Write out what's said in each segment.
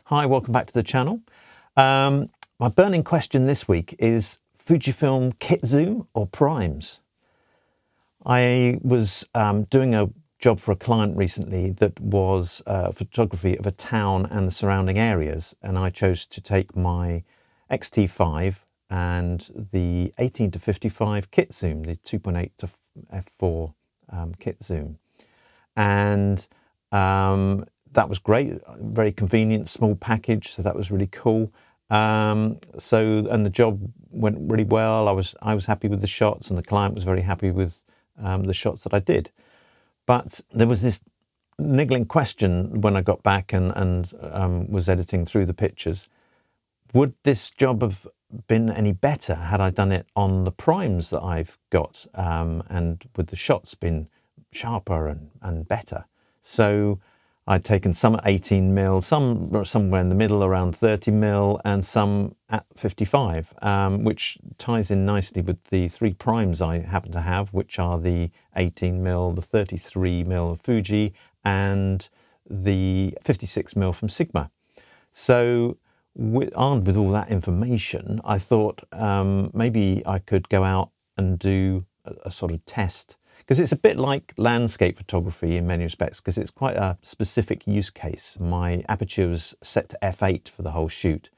Hi, welcome back to the channel. My burning question this week is Fujifilm kit zoom or primes? I was doing a job for a client recently that was photography of a town and the surrounding areas, and I chose to take my X-T5 and the 18 to 55 kit zoom, the 2.8 to f4 kit zoom. And that was great, very convenient, small package, so that was really cool. And the job went really well. I was happy with the shots, and the client was very happy with the shots that I did. But there was this niggling question when I got back and was editing through the pictures. Would this job have been any better had I done it on the primes that I've got, and would the shots been sharper and better? So I'd taken some at 18mm, some somewhere in the middle around 30mm, and some at 55, which ties in nicely with the three primes I happen to have, which are the 18mm, the 33mm Fuji, and the 56mm from Sigma. So armed with all that information, I thought maybe I could go out and do a sort of test, because it's a bit like landscape photography in many respects, because it's quite a specific use case. My aperture was set to f8 for the whole shoot,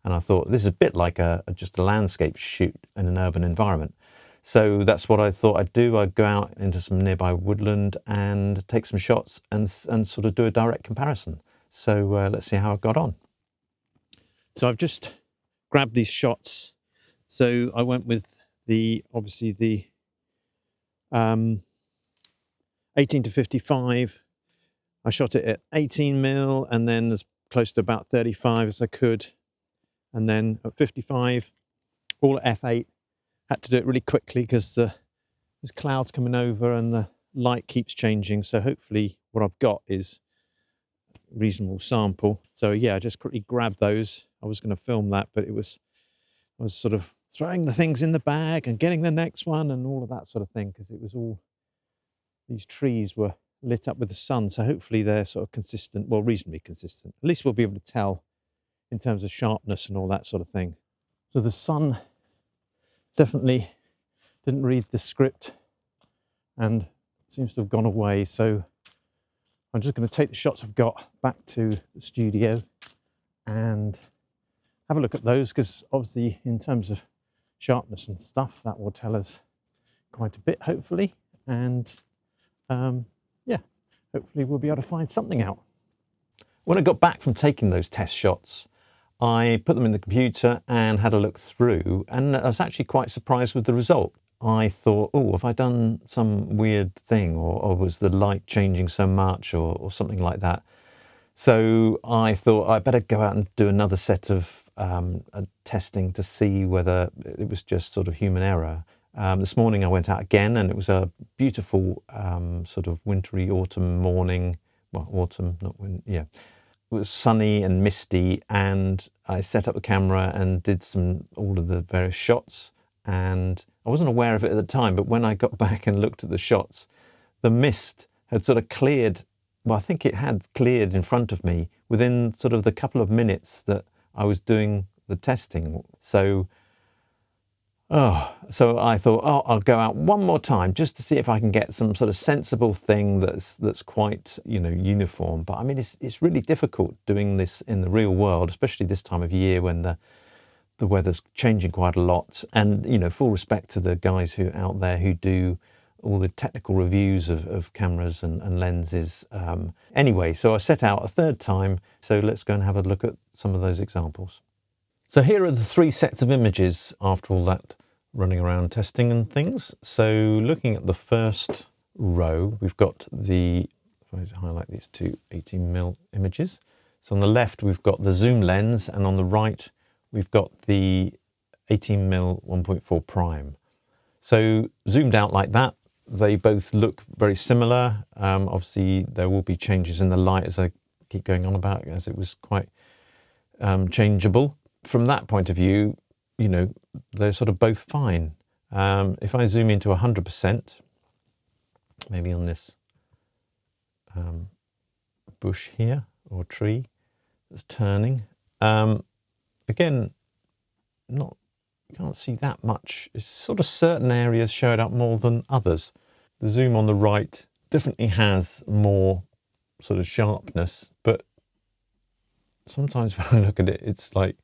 and I thought this is a bit like just a landscape shoot in an urban environment. So that's what I thought I'd do. I'd go out into some nearby woodland and take some shots and sort of do a direct comparison. So let's see how I got on. So I've just grabbed these shots. So I went with obviously the 18 to 55. I shot it at 18mm and then as close to about 35 as I could. And then at 55, all at f8. Had to do it really quickly because there's clouds coming over and the light keeps changing. So hopefully what I've got is a reasonable sample. So yeah, I just quickly grabbed those. I was going to film that, but I was sort of throwing the things in the bag and getting the next one and all of that sort of thing, because it was all, these trees were lit up with the sun. So hopefully they're sort of consistent, well, reasonably consistent. At least we'll be able to tell in terms of sharpness and all that sort of thing. So the sun definitely didn't read the script and seems to have gone away. So I'm just going to take the shots I've got back to the studio and have a look at those, because obviously in terms of sharpness and stuff, that will tell us quite a bit, hopefully. And yeah, hopefully we'll be able to find something out. When I got back from taking those test shots, I put them in the computer and had a look through, and I was actually quite surprised with the result. I thought, oh, have I done some weird thing, or was the light changing so much, or something like that? So I thought I better go out and do another set of testing to see whether it was just sort of human error. This morning I went out again, and it was a beautiful sort of wintry autumn morning. Well, autumn, not winter, yeah. It was sunny and misty, and I set up the camera and did all of the various shots, and I wasn't aware of it at the time, but when I got back and looked at the shots, the mist had sort of cleared. Well, I think it had cleared in front of me within sort of the couple of minutes that I was doing the testing. So I thought, oh, I'll go out one more time just to see if I can get some sort of sensible thing that's quite, uniform. But I mean, it's really difficult doing this in the real world, especially this time of year when the weather's changing quite a lot. And, full respect to the guys out there who do all the technical reviews of cameras and lenses. Anyway, so I set out a third time. So let's go and have a look at some of those examples. So here are the three sets of images after all that running around testing and things. So looking at the first row, we've got if I highlight these two 18mm images. So on the left, we've got the zoom lens, and on the right, we've got the 18mm 1.4 prime. So zoomed out like that, they both look very similar. Obviously, there will be changes in the light, as I keep going on about, as it was quite changeable. From that point of view, they're sort of both fine. If I zoom into 100%, maybe on this bush here or tree, that's turning. Again, you can't see that much. It's sort of certain areas show it up more than others. The zoom on the right definitely has more sort of sharpness, but sometimes when I look at it, it's like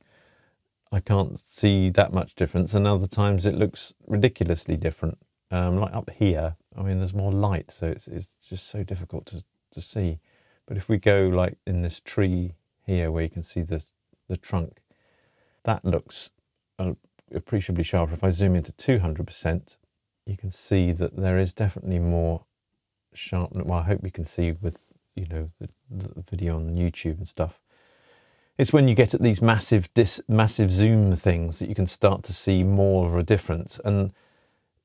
I can't see that much difference, and other times it looks ridiculously different. Like up here, I mean, there's more light, so it's just so difficult to see. But if we go like in this tree here, where you can see the trunk, that looks appreciably sharper. If I zoom into 200%, you can see that there is definitely more sharpness. Well, I hope you can see with, you know, the video on YouTube and stuff. It's when you get at these massive zoom things that you can start to see more of a difference. And,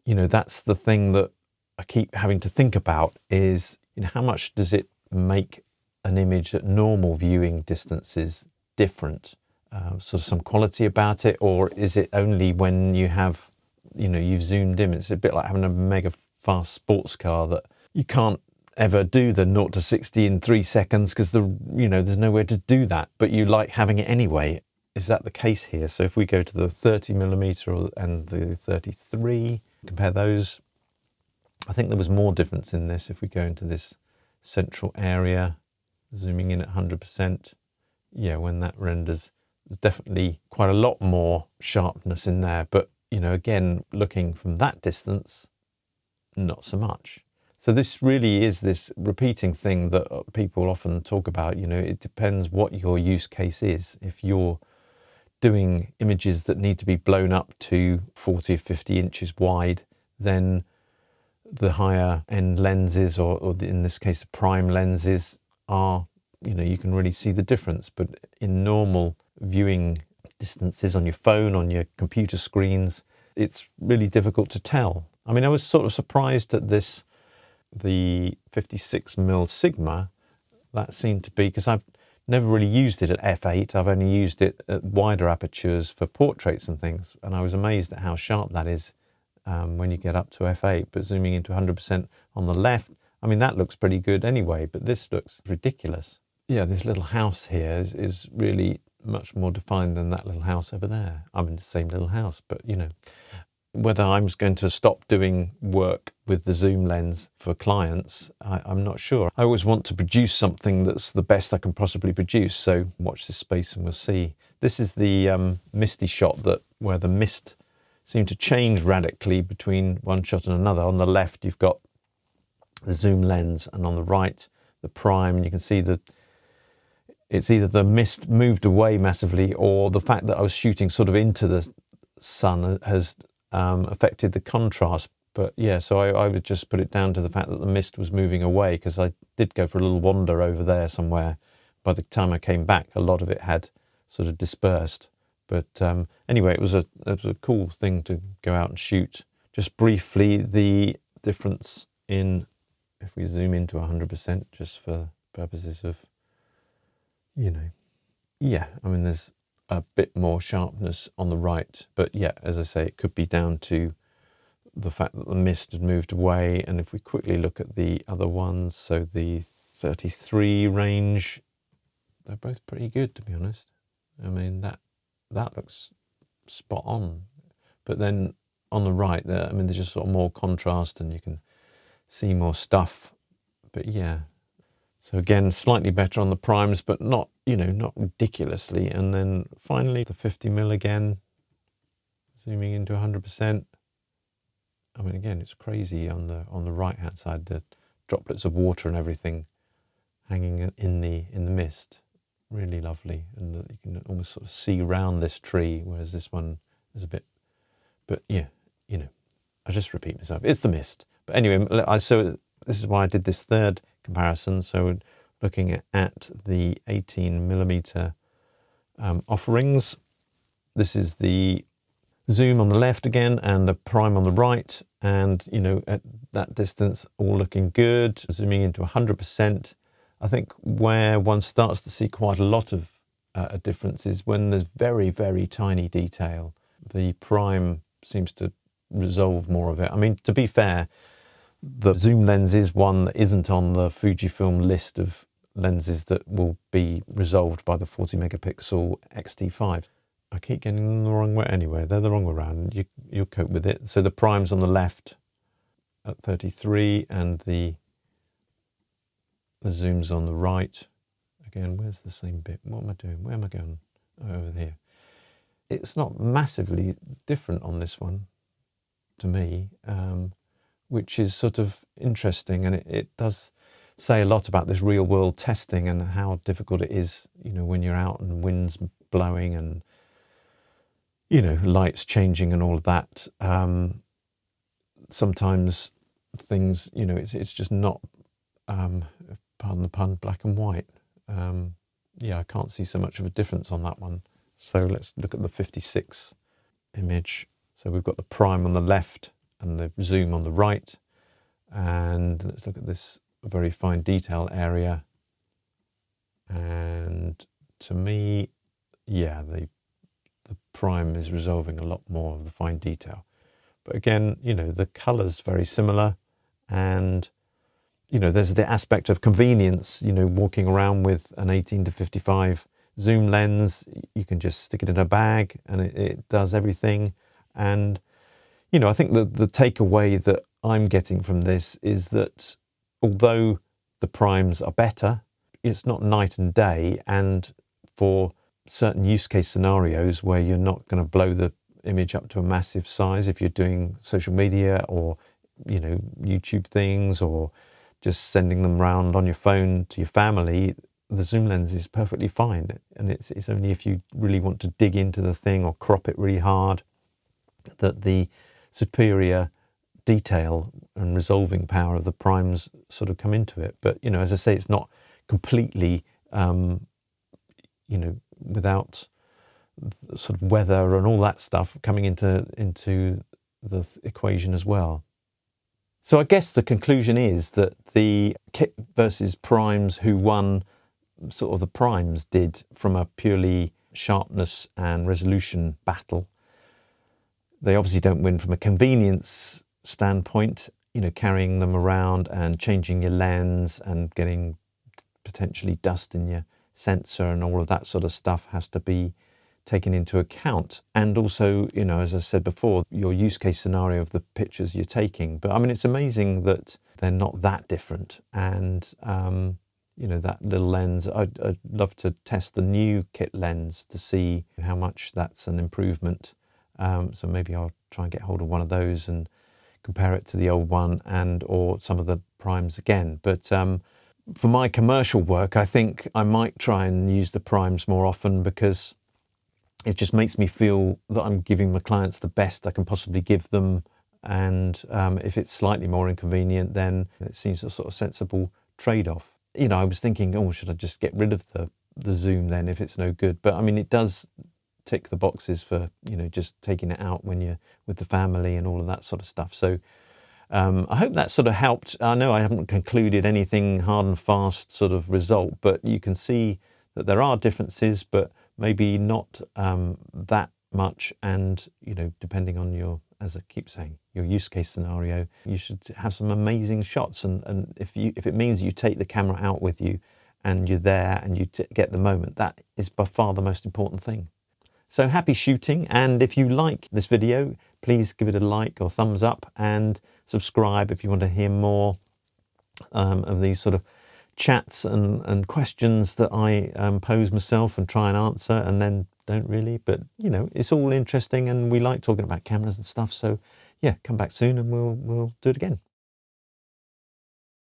you know, that's the thing that I keep having to think about is, you know, how much does it make an image at normal viewing distances different? Sort of some quality about it, or is it only when you have, you know, you've zoomed in? It's a bit like having a mega fast sports car that you can't ever do the 0 to 60 in 3 seconds because there's nowhere to do that, but you like having it anyway. Is that the case here? So if we go to the 30mm and the 33, compare those, I think there was more difference in this. If we go into this central area, zooming in at 100%, yeah, when that renders, there's definitely quite a lot more sharpness in there. But, you know, again, looking from that distance, not so much. So this really is this repeating thing that people often talk about. You know, it depends what your use case is. If you're doing images that need to be blown up to 40 or 50 inches wide, then the higher end lenses, or in this case, the prime lenses, are, you know, you can really see the difference. But in normal viewing distances on your phone, on your computer screens, it's really difficult to tell. I mean, I was sort of surprised at this, the 56mm Sigma. That seemed to be, because I've never really used it at f8. I've only used it at wider apertures for portraits and things, and I was amazed at how sharp that is when you get up to f8. But zooming into 100% on the left, I mean, that looks pretty good anyway, but this looks ridiculous. Yeah, this little house here is really much more defined than that little house over there. I'm in the same little house, but, you know, whether I'm going to stop doing work with the zoom lens for clients, I'm not sure. I always want to produce something that's the best I can possibly produce. So watch this space and we'll see. This is the misty shot where the mist seemed to change radically between one shot and another. On the left, you've got the zoom lens, and on the right, the prime. And you can see that it's either the mist moved away massively, or the fact that I was shooting sort of into the sun has affected the contrast. But yeah, so I would just put it down to the fact that the mist was moving away, because I did go for a little wander over there somewhere. By the time I came back, a lot of it had sort of dispersed. But anyway, it was a cool thing to go out and shoot. Just briefly, the difference in, if we zoom into 100%, just for purposes of, you know, yeah, I mean, there's a bit more sharpness on the right, but yeah, as I say, it could be down to the fact that the mist had moved away. And if we quickly look at the other ones, so the 33 range, they're both pretty good, to be honest. I mean, that looks spot on. But then on the right there, I mean, there's just sort of more contrast and you can see more stuff. But yeah, so again, slightly better on the primes, but not, you know, not ridiculously. And then finally the 50mm again, zooming into 100%. I mean, again, it's crazy on the right hand side, the droplets of water and everything hanging in the mist. Really lovely, and you can almost sort of see round this tree, whereas this one is a bit. But yeah, you know, I just repeat myself. It's the mist. But anyway, so this is why I did this third comparison. So looking at the 18mm offerings, this is the zoom on the left again and the prime on the right, and you know, at that distance, all looking good. Zooming into 100%. I think where one starts to see quite a lot of a difference is when there's very, very tiny detail. The prime seems to resolve more of it. I mean, to be fair, the zoom lens is one that isn't on the Fujifilm list of lenses that will be resolved by the 40 megapixel XT5. I keep getting them the wrong way anyway. They're the wrong way around. You'll cope with it. So the prime's on the left at 33 and the zoom's on the right. Again, where's the same bit? What am I doing? Where am I going? Oh, over here. It's not massively different on this one to me, which is sort of interesting, and it does say a lot about this real world testing and how difficult it is, you know, when you're out and wind's blowing and, you know, lights changing and all of that. Sometimes things, you know, it's just not, pardon the pun, black and white. Yeah, I can't see so much of a difference on that one. So let's look at the 56 image. So we've got the prime on the left and the zoom on the right. And let's look at this very fine detail area. And to me, yeah, the prime is resolving a lot more of the fine detail. But again, you know, the color's very similar, and you know, there's the aspect of convenience, you know, walking around with an 18 to 55 zoom lens. You can just stick it in a bag and it does everything. And, you know, I think the takeaway that I'm getting from this is that although the primes are better, it's not night and day. And for certain use case scenarios where you're not going to blow the image up to a massive size, if you're doing social media or, you know, YouTube things, or just sending them around on your phone to your family, the zoom lens is perfectly fine. And it's only if you really want to dig into the thing or crop it really hard that the superior detail and resolving power of the primes sort of come into it. But, you know, as I say, it's not completely, you know, without sort of weather and all that stuff coming into the equation as well. So I guess the conclusion is that the kit versus primes, who won, sort of the primes did from a purely sharpness and resolution battle. They obviously don't win from a convenience standpoint, you know, carrying them around and changing your lens and getting potentially dust in your sensor and all of that sort of stuff has to be taken into account. And also, you know, as I said before, your use case scenario of the pictures you're taking. But I mean, it's amazing that they're not that different. And, you know, that little lens, I'd love to test the new kit lens to see how much that's an improvement. So maybe I'll try and get hold of one of those and compare it to the old one and or some of the primes again. But for my commercial work, I think I might try and use the primes more often, because it just makes me feel that I'm giving my clients the best I can possibly give them. And if it's slightly more inconvenient, then it seems a sort of sensible trade-off. You know, I was thinking, oh, should I just get rid of the zoom then if it's no good? But I mean, it does tick the boxes for, you know, just taking it out when you're with the family and all of that sort of stuff. So I hope that sort of helped. I know I haven't concluded anything hard and fast sort of result, but you can see that there are differences, but maybe not that much. And, you know, depending on your, as I keep saying, your use case scenario, you should have some amazing shots. And if it means you take the camera out with you and you're there and you get the moment, that is by far the most important thing. So happy shooting. And if you like this video, please give it a like or thumbs up, and subscribe if you want to hear more of these sort of chats and questions that I pose myself and try and answer, and then don't really. But, you know, it's all interesting and we like talking about cameras and stuff. So yeah, come back soon and we'll do it again.